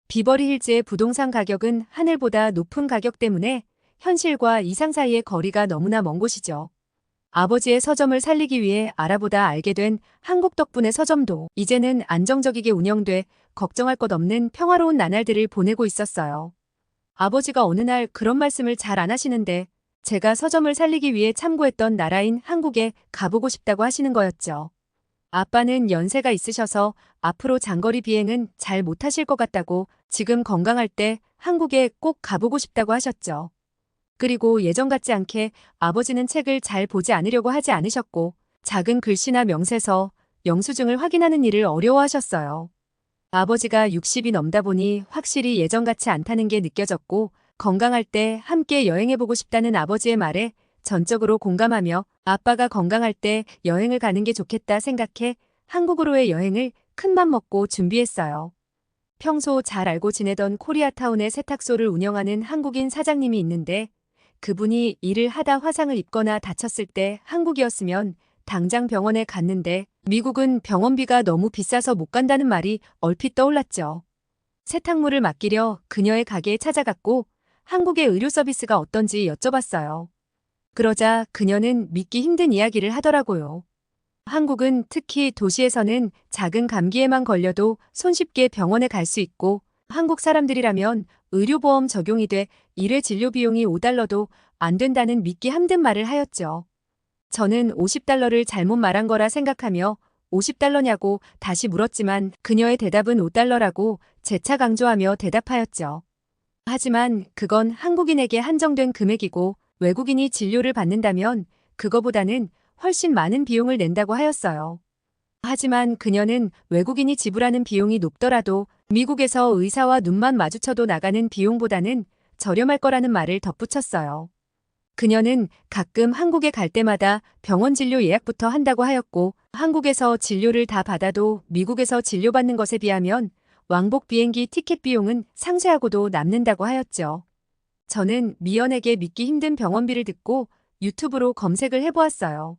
비버리 힐즈의 부동산 가격은 하늘보다 높은 가격 때문에 현실과 이상 사이의 거리가 너무나 먼 곳이죠. 아버지의 서점을 살리기 위해 알아보다 알게 된 한국 덕분에 서점도 이제는 안정적이게 운영돼 걱정할 것 없는 평화로운 나날들을 보내고 있었어요. 아버지가 어느 날 그런 말씀을 잘 안 하시는데 제가 서점을 살리기 위해 참고했던 나라인 한국에 가보고 싶다고 하시는 거였죠. 아빠는 연세가 있으셔서 앞으로 장거리 비행은 잘 못하실 것 같다고 지금 건강할 때 한국에 꼭 가보고 싶다고 하셨죠. 그리고 예전 같지 않게 아버지는 책을 잘 보지 않으려고 하지 않으셨고 작은 글씨나 명세서, 영수증을 확인하는 일을 어려워하셨어요. 아버지가 60이 넘다 보니 확실히 예전 같지 않다는 게 느껴졌고 건강할 때 함께 여행해보고 싶다는 아버지의 말에 전적으로 공감하며 아빠가 건강할 때 여행을 가는 게 좋겠다 생각해 한국으로의 여행을 큰맘 먹고 준비했어요. 평소 잘 알고 지내던 코리아타운의 세탁소를 운영하는 한국인 사장님이 있는데 그분이 일을 하다 화상을 입거나 다쳤을 때 한국이었으면 당장 병원에 갔는데 미국은 병원비가 너무 비싸서 못 간다는 말이 얼핏 떠올랐죠. 세탁물을 맡기려 그녀의 가게에 찾아갔고 한국의 의료 서비스가 어떤지 여쭤봤어요. 그러자 그녀는 믿기 힘든 이야기를 하더라고요. 한국은 특히 도시에서는 작은 감기에만 걸려도 손쉽게 병원에 갈 수 있고 한국 사람들이라면 의료보험 적용이 돼 1회 진료 비용이 $5도 안 된다는 믿기 힘든 말을 하였죠. 저는 $50를 잘못 말한 거라 생각하며 $50냐고 다시 물었지만 그녀의 대답은 $5라고 재차 강조하며 대답하였죠. 하지만 그건 한국인에게 한정된 금액이고 외국인이 진료를 받는다면 그거보다는 훨씬 많은 비용을 낸다고 하였어요. 하지만 그녀는 외국인이 지불하는 비용이 높더라도 미국에서 의사와 눈만 마주쳐도 나가는 비용보다는 저렴할 거라는 말을 덧붙였어요. 그녀는 가끔 한국에 갈 때마다 병원 진료 예약부터 한다고 하였고 한국에서 진료를 다 받아도 미국에서 진료받는 것에 비하면 왕복 비행기 티켓 비용은 상쇄하고도 남는다고 하였죠. 저는 미연에게 믿기 힘든 병원비를 듣고 유튜브로 검색을 해보았어요.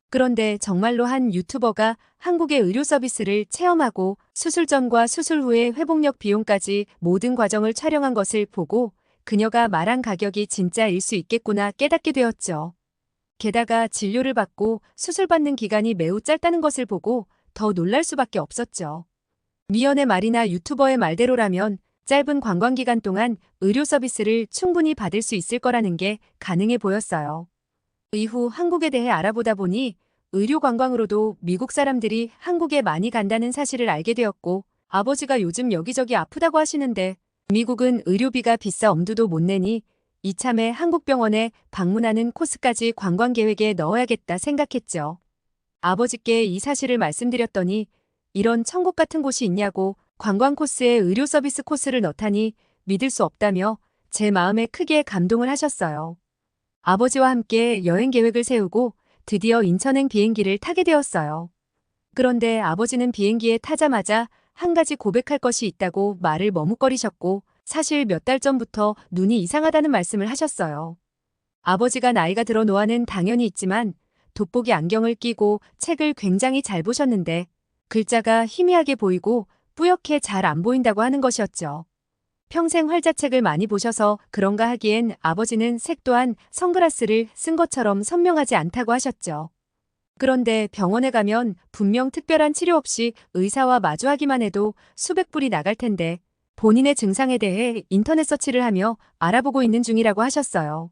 그런데 정말로 한 유튜버가 한국의 의료 서비스를 체험하고 수술 전과 수술 후의 회복력 비용까지 모든 과정을 촬영한 것을 보고 그녀가 말한 가격이 진짜일 수 있겠구나 깨닫게 되었죠. 게다가 진료를 받고 수술받는 기간이 매우 짧다는 것을 보고 더 놀랄 수밖에 없었죠. 미연의 말이나 유튜버의 말대로라면 짧은 관광기간 동안 의료 서비스를 충분히 받을 수 있을 거라는 게 가능해 보였어요. 이후 한국에 대해 알아보다 보니 의료 관광으로도 미국 사람들이 한국에 많이 간다는 사실을 알게 되었고 아버지가 요즘 여기저기 아프다고 하시는데 미국은 의료비가 비싸 엄두도 못 내니 이참에 한국 병원에 방문하는 코스까지 관광 계획에 넣어야겠다 생각했죠. 아버지께 이 사실을 말씀드렸더니 이런 천국 같은 곳이 있냐고 관광 코스에 의료 서비스 코스를 넣다니 믿을 수 없다며 제 마음에 크게 감동을 하셨어요. 아버지와 함께 여행 계획을 세우고 드디어 인천행 비행기를 타게 되었어요. 그런데 아버지는 비행기에 타자마자 한 가지 고백할 것이 있다고 말을 머뭇거리셨고 사실 몇 달 전부터 눈이 이상하다는 말씀을 하셨어요. 아버지가 나이가 들어 노안은 당연히 있지만 돋보기 안경을 끼고 책을 굉장히 잘 보셨는데 글자가 희미하게 보이고 뿌옇게 잘 안 보인다고 하는 것이었죠. 평생 활자책을 많이 보셔서 그런가 하기엔 아버지는 색 또한 선글라스를 쓴 것처럼 선명하지 않다고 하셨죠. 그런데 병원에 가면 분명 특별한 치료 없이 의사와 마주하기만 해도 수백 불이 나갈 텐데 본인의 증상에 대해 인터넷 서치를 하며 알아보고 있는 중이라고 하셨어요.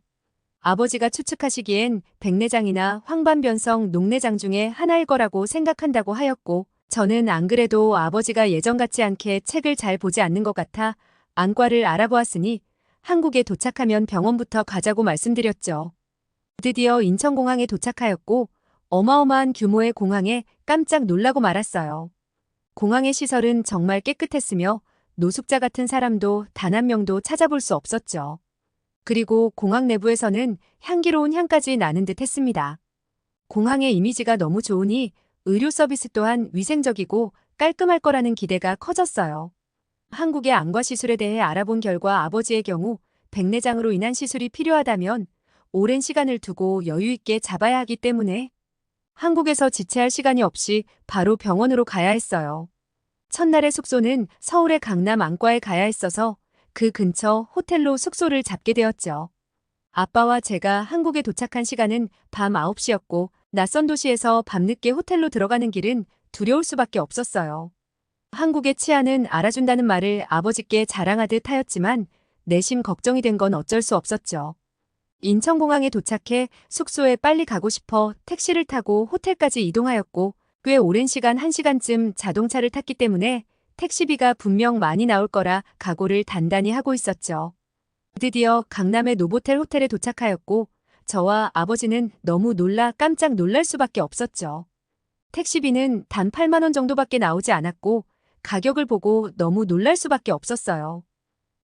아버지가 추측하시기엔 백내장이나 황반변성 녹내장 중에 하나일 거라고 생각한다고 하였고 저는 안 그래도 아버지가 예전 같지 않게 책을 잘 보지 않는 것 같아 안과를 알아보았으니 한국에 도착하면 병원부터 가자고 말씀드렸죠. 드디어 인천공항에 도착하였고 어마어마한 규모의 공항에 깜짝 놀라고 말았어요. 공항의 시설은 정말 깨끗했으며 노숙자 같은 사람도 단 한 명도 찾아볼 수 없었죠. 그리고 공항 내부에서는 향기로운 향까지 나는 듯 했습니다. 공항의 이미지가 너무 좋으니 의료 서비스 또한 위생적이고 깔끔할 거라는 기대가 커졌어요. 한국의 안과 시술에 대해 알아본 결과 아버지의 경우 백내장으로 인한 시술이 필요하다면 오랜 시간을 두고 여유 있게 잡아야 하기 때문에 한국에서 지체할 시간이 없이 바로 병원으로 가야 했어요. 첫날의 숙소는 서울의 강남 안과에 가야 했어서 그 근처 호텔로 숙소를 잡게 되었죠. 아빠와 제가 한국에 도착한 시간은 밤 9시였고 낯선 도시에서 밤늦게 호텔로 들어가는 길은 두려울 수밖에 없었어요. 한국의 치안은 알아준다는 말을 아버지께 자랑하듯 하였지만 내심 걱정이 된 건 어쩔 수 없었죠. 인천공항에 도착해 숙소에 빨리 가고 싶어 택시를 타고 호텔까지 이동하였고 꽤 오랜 시간 1시간쯤 자동차를 탔기 때문에 택시비가 분명 많이 나올 거라 각오를 단단히 하고 있었죠. 드디어 강남의 노보텔 호텔에 도착하였고 저와 아버지는 너무 놀라 깜짝 놀랄 수밖에 없었죠. 택시비는 단 8만 원 정도밖에 나오지 않았고 가격을 보고 너무 놀랄 수밖에 없었어요.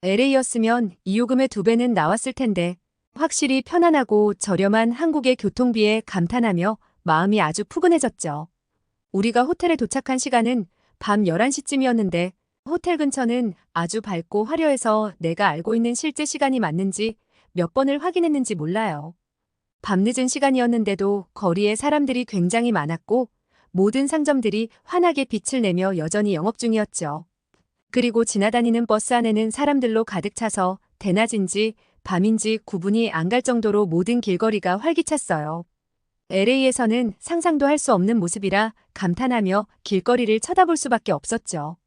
LA였으면 이 요금의 2배는 나왔을 텐데 확실히 편안하고 저렴한 한국의 교통비에 감탄하며 마음이 아주 푸근해졌죠. 우리가 호텔에 도착한 시간은 밤 11시쯤이었는데 호텔 근처는 아주 밝고 화려해서 내가 알고 있는 실제 시간이 맞는지 몇 번을 확인했는지 몰라요. 밤늦은 시간이었는데도 거리에 사람들이 굉장히 많았고 모든 상점들이 환하게 빛을 내며 여전히 영업 중이었죠. 그리고 지나다니는 버스 안에는 사람들로 가득 차서 대낮인지 밤인지 구분이 안 갈 정도로 모든 길거리가 활기찼어요. LA에서는 상상도 할 수 없는 모습이라 감탄하며 길거리를 쳐다볼 수밖에 없었죠.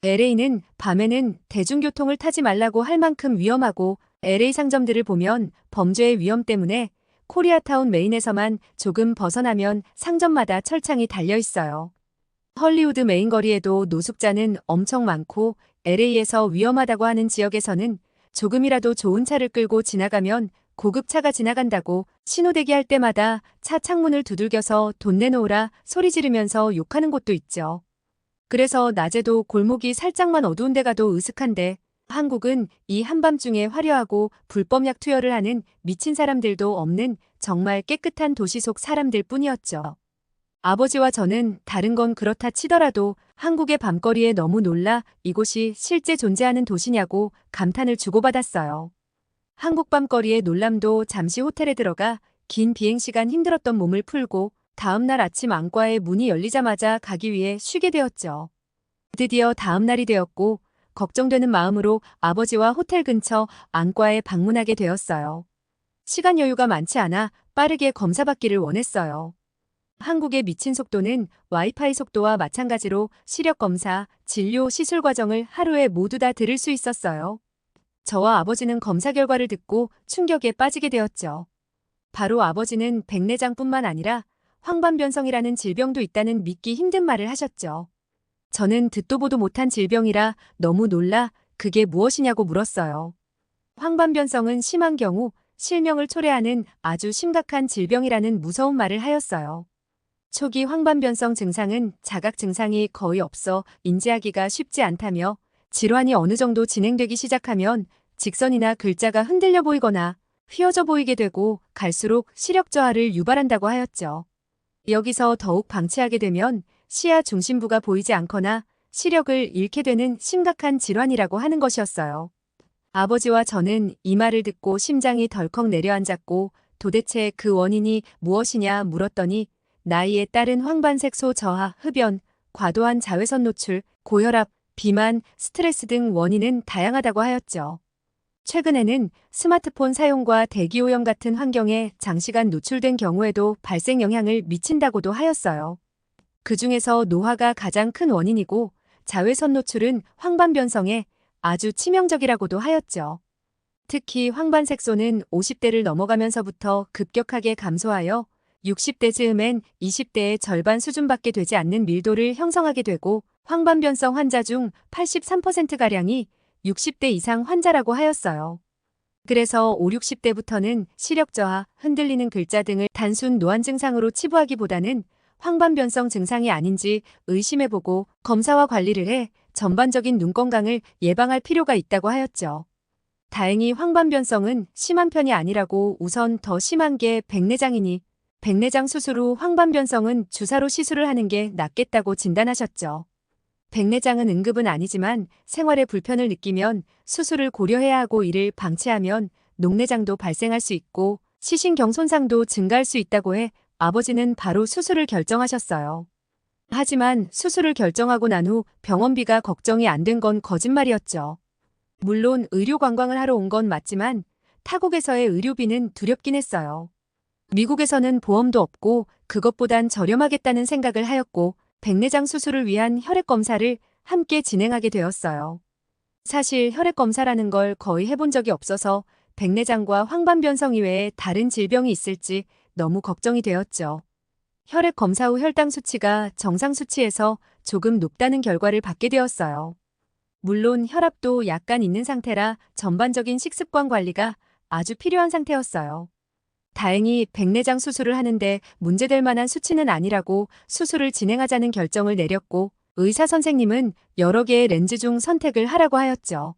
LA는 밤에는 대중교통을 타지 말라고 할 만큼 위험하고 LA 상점들을 보면 범죄의 위험 때문에 코리아타운 메인에서만 조금 벗어나면 상점마다 철창이 달려 있어요. 헐리우드 메인 거리에도 노숙자는 엄청 많고 LA에서 위험하다고 하는 지역에서는 조금이라도 좋은 차를 끌고 지나가면 고급차가 지나간다고 신호대기 할 때마다 차 창문을 두들겨서 돈 내놓으라 소리 지르면서 욕하는 곳도 있죠. 그래서 낮에도 골목이 살짝만 어두운 데 가도 으슥한데 한국은 이 한밤중에 화려하고 불법약 투여를 하는 미친 사람들도 없는 정말 깨끗한 도시 속 사람들 뿐이었죠. 아버지와 저는 다른 건 그렇다 치더라도 한국의 밤거리에 너무 놀라 이곳이 실제 존재하는 도시냐고 감탄을 주고받았어요. 한국 밤거리의 놀람도 잠시 호텔에 들어가 긴 비행시간 힘들었던 몸을 풀고 다음날 아침 안과의 문이 열리자마자 가기 위해 쉬게 되었죠. 드디어 다음날이 되었고 걱정되는 마음으로 아버지와 호텔 근처 안과에 방문하게 되었어요. 시간 여유가 많지 않아 빠르게 검사받기를 원했어요. 한국의 미친 속도는 와이파이 속도와 마찬가지로 시력 검사, 진료, 시술 과정을 하루에 모두 다 들을 수 있었어요. 저와 아버지는 검사 결과를 듣고 충격에 빠지게 되었죠. 바로 아버지는 백내장뿐만 아니라 황반변성이라는 질병도 있다는 믿기 힘든 말을 하셨죠. 저는 듣도 보도 못한 질병이라 너무 놀라 그게 무엇이냐고 물었어요. 황반변성은 심한 경우 실명을 초래하는 아주 심각한 질병이라는 무서운 말을 하였어요. 초기 황반변성 증상은 자각 증상이 거의 없어 인지하기가 쉽지 않다며 질환이 어느 정도 진행되기 시작하면 직선이나 글자가 흔들려 보이거나 휘어져 보이게 되고 갈수록 시력 저하를 유발한다고 하였죠. 여기서 더욱 방치하게 되면 시야 중심부가 보이지 않거나 시력을 잃게 되는 심각한 질환이라고 하는 것이었어요. 아버지와 저는 이 말을 듣고 심장이 덜컥 내려앉았고 도대체 그 원인이 무엇이냐 물었더니 나이에 따른 황반색소 저하, 흡연, 과도한 자외선 노출, 고혈압, 비만, 스트레스 등 원인은 다양하다고 하였죠. 최근에는 스마트폰 사용과 대기오염 같은 환경에 장시간 노출된 경우에도 발생 영향을 미친다고도 하였어요. 그중에서 노화가 가장 큰 원인이고 자외선 노출은 황반변성에 아주 치명적이라고도 하였죠. 특히 황반색소는 50대를 넘어가면서부터 급격하게 감소하여 60대 즈음엔 20대의 절반 수준밖에 되지 않는 밀도를 형성하게 되고 황반변성 환자 중 83%가량이 60대 이상 환자라고 하였어요. 그래서 5, 60대부터는 시력 저하, 흔들리는 글자 등을 단순 노안 증상으로 치부하기보다는 황반변성 증상이 아닌지 의심해보고 검사와 관리를 해 전반적인 눈 건강을 예방할 필요가 있다고 하였죠. 다행히 황반변성은 심한 편이 아니라고 우선 더 심한 게 백내장이니 백내장 수술 후 황반변성은 주사로 시술을 하는 게 낫겠다고 진단하셨죠. 백내장은 응급은 아니지만 생활에 불편을 느끼면 수술을 고려해야 하고 이를 방치하면 녹내장도 발생할 수 있고 시신경 손상도 증가할 수 있다고 해 아버지는 바로 수술을 결정하셨어요. 하지만 수술을 결정하고 난 후 병원비가 걱정이 안 된 건 거짓말이었죠. 물론 의료 관광을 하러 온 건 맞지만 타국에서의 의료비는 두렵긴 했어요. 미국에서는 보험도 없고 그것보단 저렴하겠다는 생각을 하였고 백내장 수술을 위한 혈액 검사를 함께 진행하게 되었어요. 사실 혈액 검사라는 걸 거의 해본 적이 없어서 백내장과 황반변성 이외에 다른 질병이 있을지 너무 걱정이 되었죠. 혈액 검사 후 혈당 수치가 정상 수치에서 조금 높다는 결과를 받게 되었어요. 물론 혈압도 약간 있는 상태라 전반적인 식습관 관리가 아주 필요한 상태였어요. 다행히 백내장 수술을 하는데 문제될 만한 수치는 아니라고 수술을 진행하자는 결정을 내렸고 의사 선생님은 여러 개의 렌즈 중 선택을 하라고 하였죠.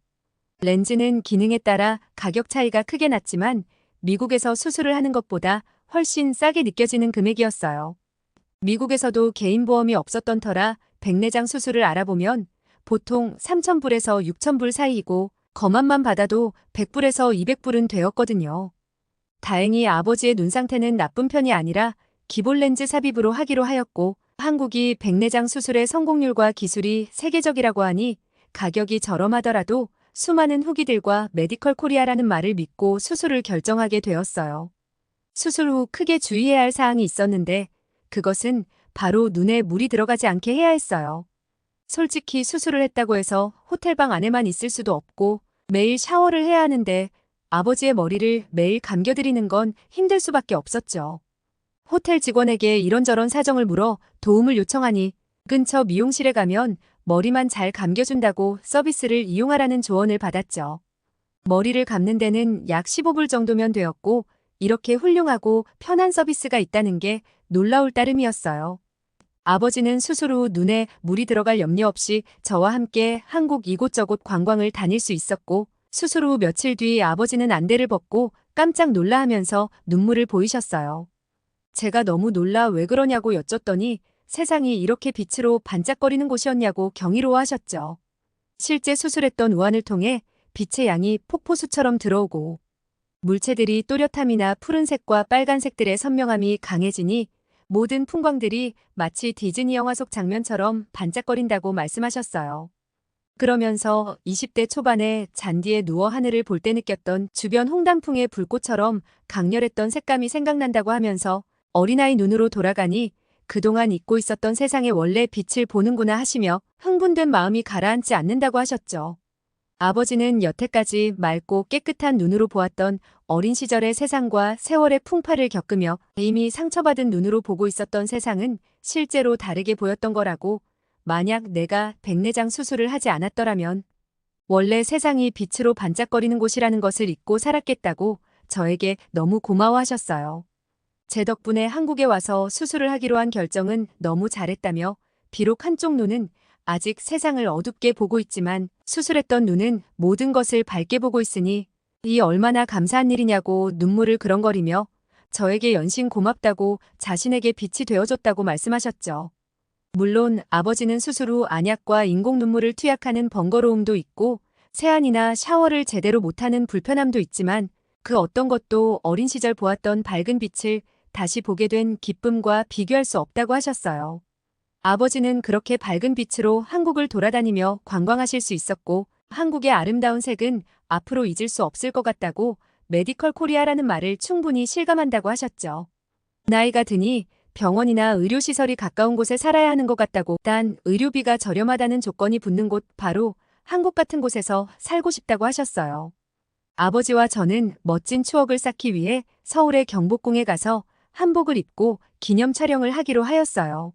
렌즈는 기능에 따라 가격 차이가 크게 났지만 미국에서 수술을 하는 것보다 훨씬 싸게 느껴지는 금액이었어요. 미국에서도 개인보험이 없었던 터라 백내장 수술을 알아보면 보통 3,000불에서 6,000불 사이이고 검안만 받아도 100불에서 200불은 되었거든요. 다행히 아버지의 눈 상태는 나쁜 편이 아니라 기본 렌즈 삽입으로 하기로 하였고 한국이 백내장 수술의 성공률과 기술이 세계적이라고 하니 가격이 저렴하더라도 수많은 후기들과 메디컬 코리아라는 말을 믿고 수술을 결정하게 되었어요. 수술 후 크게 주의해야 할 사항이 있었는데 그것은 바로 눈에 물이 들어가지 않게 해야 했어요. 솔직히 수술을 했다고 해서 호텔방 안에만 있을 수도 없고 매일 샤워를 해야 하는데 아버지의 머리를 매일 감겨드리는 건 힘들 수밖에 없었죠. 호텔 직원에게 이런저런 사정을 물어 도움을 요청하니 근처 미용실에 가면 머리만 잘 감겨준다고 서비스를 이용하라는 조언을 받았죠. 머리를 감는 데는 약 15불 정도면 되었고 이렇게 훌륭하고 편한 서비스가 있다는 게 놀라울 따름이었어요. 아버지는 수술 후 눈에 물이 들어갈 염려 없이 저와 함께 한국 이곳저곳 관광을 다닐 수 있었고 수술 후 며칠 뒤 아버지는 안대를 벗고 깜짝 놀라하면서 눈물을 보이셨어요. 제가 너무 놀라 왜 그러냐고 여쭸더니 세상이 이렇게 빛으로 반짝거리는 곳이었냐고 경이로워하셨죠. 실제 수술했던 우환을 통해 빛의 양이 폭포수처럼 들어오고 물체들이 또렷함이나 푸른색과 빨간색들의 선명함이 강해지니 모든 풍광들이 마치 디즈니 영화 속 장면처럼 반짝거린다고 말씀하셨어요. 그러면서 20대 초반에 잔디에 누워 하늘을 볼 때 느꼈던 주변 홍단풍의 불꽃처럼 강렬했던 색감이 생각난다고 하면서 어린아이 눈으로 돌아가니 그동안 잊고 있었던 세상의 원래 빛을 보는구나 하시며 흥분된 마음이 가라앉지 않는다고 하셨죠. 아버지는 여태까지 맑고 깨끗한 눈으로 보았던 어린 시절의 세상과 세월의 풍파를 겪으며 이미 상처받은 눈으로 보고 있었던 세상은 실제로 다르게 보였던 거라고 만약 내가 백내장 수술을 하지 않았더라면 원래 세상이 빛으로 반짝거리는 곳이라는 것을 잊고 살았겠다고 저에게 너무 고마워하셨어요. 제 덕분에 한국에 와서 수술을 하기로 한 결정은 너무 잘했다며 비록 한쪽 눈은 아직 세상을 어둡게 보고 있지만 수술했던 눈은 모든 것을 밝게 보고 있으니 이 얼마나 감사한 일이냐고 눈물을 그렁거리며 저에게 연신 고맙다고 자신에게 빛이 되어줬다고 말씀하셨죠. 물론 아버지는 수술 후 안약과 인공 눈물을 투약하는 번거로움도 있고 세안이나 샤워를 제대로 못하는 불편함도 있지만 그 어떤 것도 어린 시절 보았던 밝은 빛을 다시 보게 된 기쁨과 비교할 수 없다고 하셨어요. 아버지는 그렇게 밝은 빛으로 한국을 돌아다니며 관광하실 수 있었고 한국의 아름다운 색은 앞으로 잊을 수 없을 것 같다고 메디컬 코리아라는 말을 충분히 실감한다고 하셨죠. 나이가 드니 병원이나 의료시설이 가까운 곳에 살아야 하는 것 같다고 단 의료비가 저렴하다는 조건이 붙는 곳 바로 한국 같은 곳에서 살고 싶다고 하셨어요. 아버지와 저는 멋진 추억을 쌓기 위해 서울의 경복궁에 가서 한복을 입고 기념 촬영을 하기로 하였어요.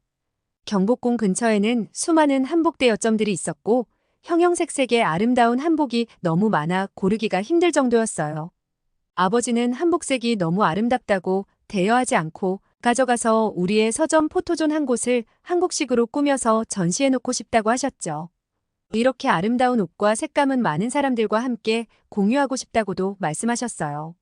경복궁 근처에는 수많은 한복대 여점들이 있었고 형형색색의 아름다운 한복이 너무 많아 고르기가 힘들 정도였어요. 아버지는 한복색이 너무 아름답다고 대여하지 않고 가져가서 우리의 서점 포토존 한 곳을 한국식으로 꾸며서 전시해놓고 싶다고 하셨죠. 이렇게 아름다운 옷과 색감은 많은 사람들과 함께 공유하고 싶다고도 말씀하셨어요.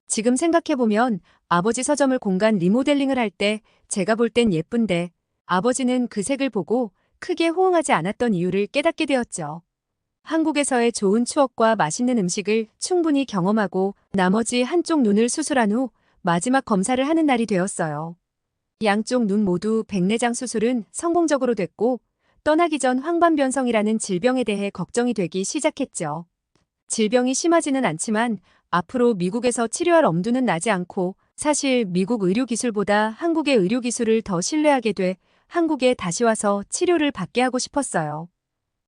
지금 생각해보면 아버지 서점을 공간 리모델링을 할 때 제가 볼 땐 예쁜데 아버지는 그 색을 보고 크게 호응하지 않았던 이유를 깨닫게 되었죠. 한국에서의 좋은 추억과 맛있는 음식을 충분히 경험하고 나머지 한쪽 눈을 수술한 후 마지막 검사를 하는 날이 되었어요. 양쪽 눈 모두 백내장 수술은 성공적으로 됐고 떠나기 전 황반변성이라는 질병에 대해 걱정이 되기 시작했죠. 질병이 심하지는 않지만 앞으로 미국에서 치료할 엄두는 나지 않고 사실 미국 의료기술보다 한국의 의료기술을 더 신뢰하게 돼 한국에 다시 와서 치료를 받게 하고 싶었어요.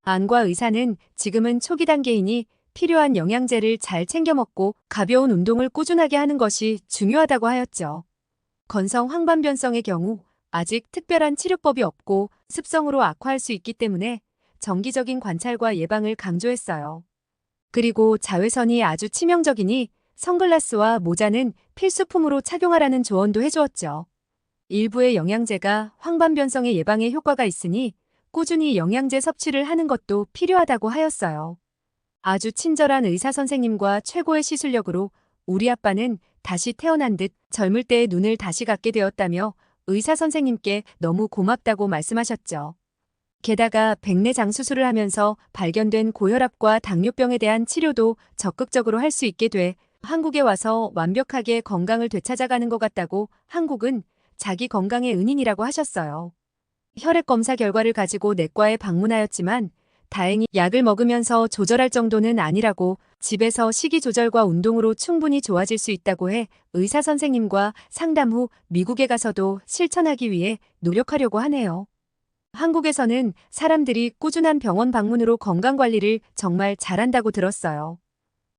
안과 의사는 지금은 초기 단계이니 필요한 영양제를 잘 챙겨 먹고 가벼운 운동을 꾸준하게 하는 것이 중요하다고 하였죠. 건성 황반변성의 경우 아직 특별한 치료법이 없고 습성으로 악화할 수 있기 때문에 정기적인 관찰과 예방을 강조했어요. 그리고 자외선이 아주 치명적이니 선글라스와 모자는 필수품으로 착용하라는 조언도 해주었죠. 일부의 영양제가 황반변성의 예방에 효과가 있으니 꾸준히 영양제 섭취를 하는 것도 필요하다고 하였어요. 아주 친절한 의사 선생님과 최고의 시술력으로 우리 아빠는 다시 태어난 듯 젊을 때의 눈을 다시 갖게 되었다며 의사 선생님께 너무 고맙다고 말씀하셨죠. 게다가 백내장 수술을 하면서 발견된 고혈압과 당뇨병에 대한 치료도 적극적으로 할 수 있게 돼 한국에 와서 완벽하게 건강을 되찾아가는 것 같다고 한국은 자기 건강의 은인이라고 하셨어요. 혈액 검사 결과를 가지고 내과에 방문하였지만 다행히 약을 먹으면서 조절할 정도는 아니라고 집에서 식이 조절과 운동으로 충분히 좋아질 수 있다고 해 의사 선생님과 상담 후 미국에 가서도 실천하기 위해 노력하려고 하네요. 한국에서는 사람들이 꾸준한 병원 방문으로 건강관리를 정말 잘한다고 들었어요.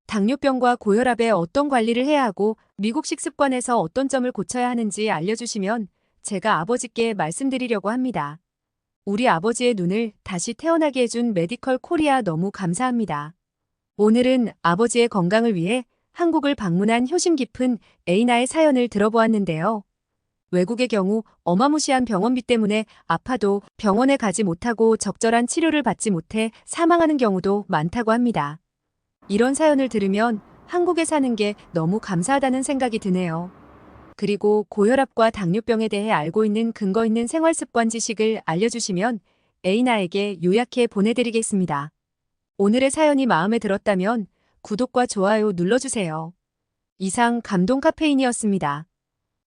당뇨병과 고혈압에 어떤 관리를 해야 하고 미국식 습관에서 어떤 점을 고쳐야 하는지 알려주시면 제가 아버지께 말씀드리려고 합니다. 우리 아버지의 눈을 다시 태어나게 해준 메디컬 코리아 너무 감사합니다. 오늘은 아버지의 건강을 위해 한국을 방문한 효심 깊은 에이나의 사연을 들어보았는데요. 외국의 경우 어마무시한 병원비 때문에 아파도 병원에 가지 못하고 적절한 치료를 받지 못해 사망하는 경우도 많다고 합니다. 이런 사연을 들으면 한국에 사는 게 너무 감사하다는 생각이 드네요. 그리고 고혈압과 당뇨병에 대해 알고 있는 근거 있는 생활습관 지식을 알려주시면 에이나에게 요약해 보내드리겠습니다. 오늘의 사연이 마음에 들었다면 구독과 좋아요 눌러주세요. 이상 감동 카페인이었습니다.